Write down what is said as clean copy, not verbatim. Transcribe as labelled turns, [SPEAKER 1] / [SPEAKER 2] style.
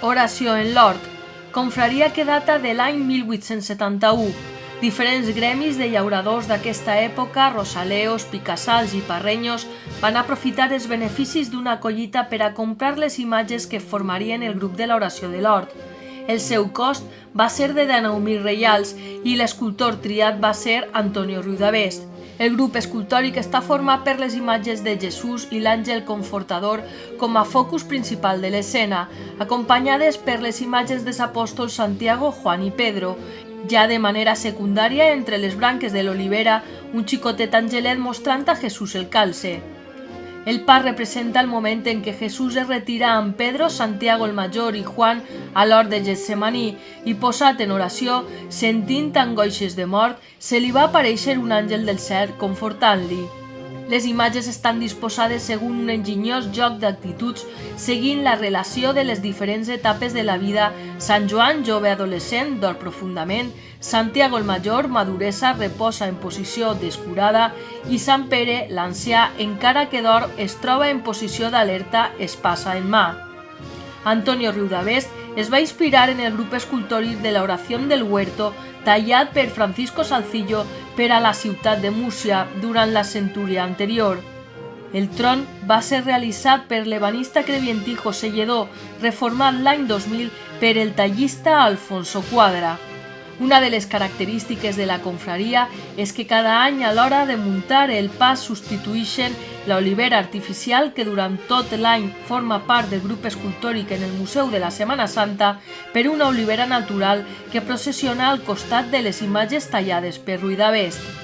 [SPEAKER 1] Oració en l'Hort, confraria que data de l'any 1871. Diferents gremis de llauradors d'aquesta època, rosaleos, picassals i parrenyos, van aprofitar els beneficis d'una collita per a comprar les imatges que formarien el grup de l'Oració de l'Hort. El seu cost va ser de 19.000 reials i l'escultor triat va ser Antonio Riudavest. El grup escultòric està format per les imatges de Jesús i l'àngel confortador com a focus principal de l'escena, acompanyades per les imatges dels apòstols Santiago, Juan i Pedro. Ja de manera secundària, entre les branques de l'olivera, un xicotet angelet mostrant a Jesús el calze. El pas representa el moment en què Jesús es retira amb Pedro, Santiago el Major i Juan a l'hort de Getsemaní i, posat en oració, sentint angoixes de mort, se li va aparèixer un àngel del cel confortant-li. Les imatges estan disposades segons un enginyós joc d'actituds, seguint la relació de les diferents etapes de la vida. Sant Joan, jove adolescent, dorm profundament, Santiago el Major, maduresa, reposa en posició descurada i Sant Pere, l'ancià, encara que dorm, es troba en posició d'alerta, espasa en mà. Antonio Riudavest es va inspirar en el grup escultòric de la Oración del Huerto, tallat per Francisco Salcillo per a la ciutat de Múrcia durant la centúria anterior. El tron va ser realitzat per l'ebanista crebientí José Lledó, reformat l'any 2000 per el tallista Alfonso Cuadra. Una de les característiques de la confraria és que cada any a l'hora de muntar el pas substitueixen l'olivera artificial que durant tot l'any forma part del grup escultòric en el Museu de la Setmana Santa per una olivera natural que processiona al costat de les imatges tallades per Riudavest.